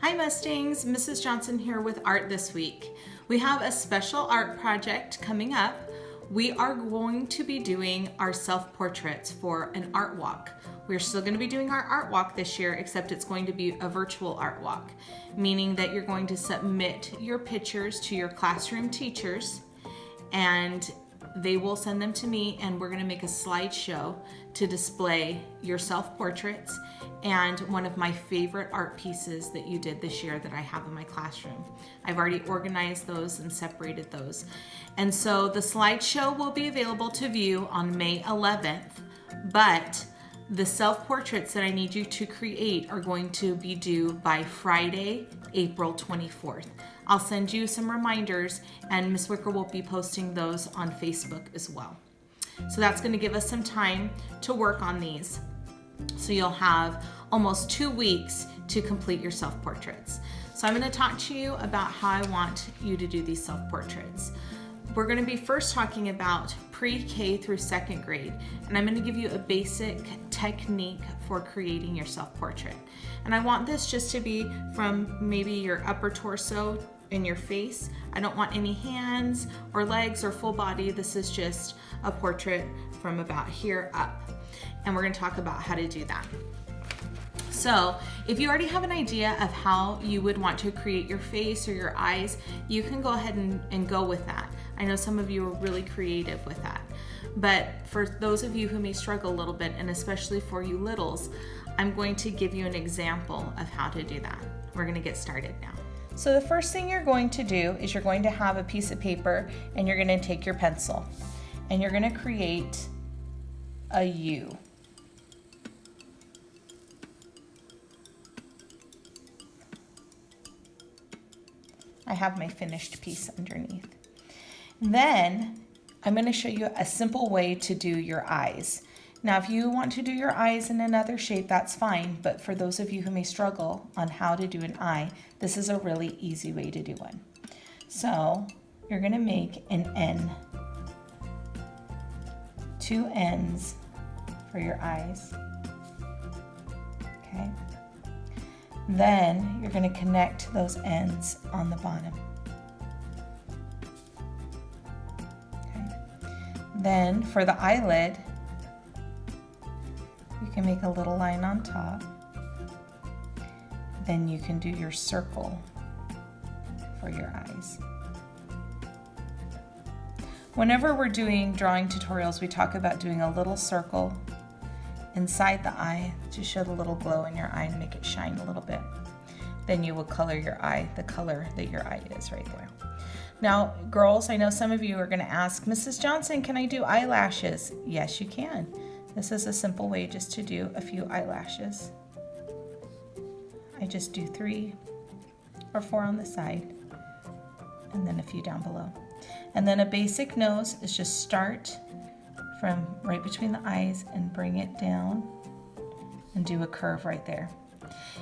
Hi Mustangs, Mrs. Johnson here with Art This Week. We have a special art project coming up. We are going to be doing our self-portraits for an art walk. We're still going to be doing our art walk this year, except it's going to be a virtual art walk, meaning that you're going to submit your pictures to your classroom teachers and they will send them to me, and we're going to make a slideshow to display your self-portraits and one of my favorite art pieces that you did this year that I have in my classroom. I've already organized those and separated those. And so the slideshow will be available to view on May 11th, but the self-portraits that I need you to create are going to be due by Friday, April 24th. I'll send you some reminders, and Miss Wicker will be posting those on Facebook as well. So that's going to give us some time to work on these. So you'll have almost 2 weeks to complete your self-portraits. So I'm going to talk to you about how I want you to do these self-portraits. We're going to be first talking about pre-K through 2nd grade, and I'm going to give you a basic technique for creating your self-portrait. And I want this just to be from maybe your upper torso and your face. I don't want any hands or legs or full body. This is just a portrait from about here up. And we're going to talk about how to do that. So if you already have an idea of how you would want to create your face or your eyes, you can go ahead and go with that. I know some of you are really creative with that. But for those of you who may struggle a little bit, and especially for you littles, I'm going to give you an example of how to do that. We're going to get started now. So the first thing you're going to do is you're going to have a piece of paper, and you're going to take your pencil and you're going to create a U. I have my finished piece underneath. Then I'm going to show you a simple way to do your eyes. Now, if you want to do your eyes in another shape, that's fine. But for those of you who may struggle on how to do an eye, this is a really easy way to do one. So you're going to make an N, 2 N's for your eyes. Okay. Then you're going to connect those ends on the bottom. Okay. Then for the eyelid, you can make a little line on top. Then you can do your circle for your eyes. Whenever we're doing drawing tutorials, we talk about doing a little circle inside the eye to show the little glow in your eye and make it shine a little bit. Then you will color your eye the color that your eye is right there. Now, girls, I know some of you are going to ask, Mrs. Johnson, can I do eyelashes? Yes, you can. This is a simple way just to do a few eyelashes. I just do 3 or 4 on the side, and then a few down below. And then a basic nose is just start from right between the eyes and bring it down and do a curve right there.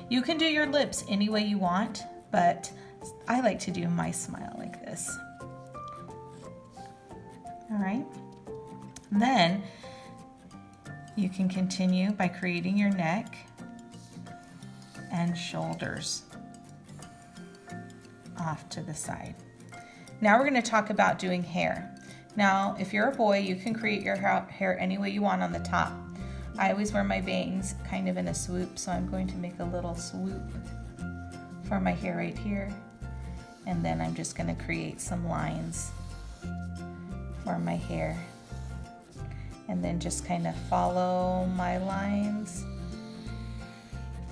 You can do your lips any way you want, but I like to do my smile like this. All right. Then you can continue by creating your neck and shoulders off to the side. Now we're going to talk about doing hair. Now, if you're a boy, you can create your hair any way you want on the top. I always wear my bangs kind of in a swoop, so I'm going to make a little swoop for my hair right here. And then I'm just going to create some lines for my hair. And then just kind of follow my lines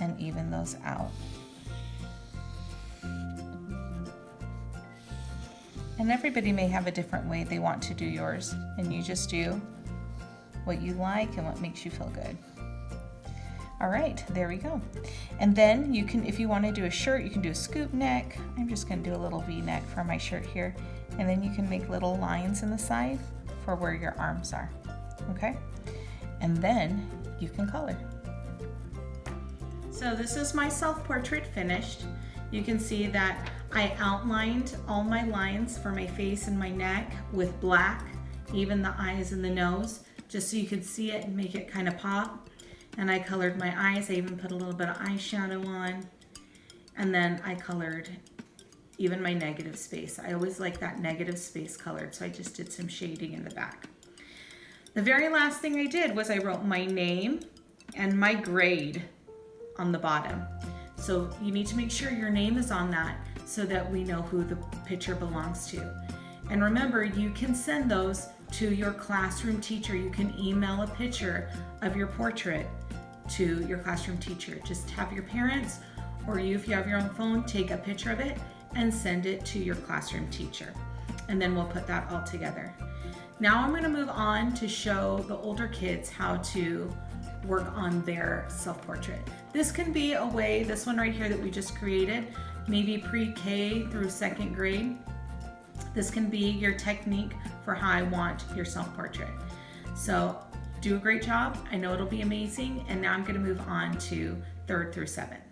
and even those out. And everybody may have a different way they want to do yours, and you just do what you like and what makes you feel good. All right, there we go. And then you can, if you want to do a shirt, you can do a scoop neck. I'm just going to do a little V-neck for my shirt here. And then you can make little lines in the side for where your arms are. Okay? And then you can color. So this is my self-portrait finished. You can see that I outlined all my lines for my face and my neck with black, even the eyes and the nose, just so you could see it and make it kind of pop. And I colored my eyes. I even put a little bit of eyeshadow on. And then I colored even my negative space. I always like that negative space colored, so I just did some shading in the back. The very last thing I did was I wrote my name and my grade on the bottom. So you need to make sure your name is on that so that we know who the picture belongs to. And remember, you can send those to your classroom teacher. You can email a picture of your portrait to your classroom teacher. Just have your parents, or you, if you have your own phone, take a picture of it and send it to your classroom teacher. And then we'll put that all together. Now I'm going to move on to show the older kids how to work on their self-portrait. This can be a way, this one right here that we just created, maybe pre-K through 2nd grade. This can be your technique for how I want your self-portrait. So do a great job. I know it'll be amazing. And now I'm going to move on to 3rd through 7th.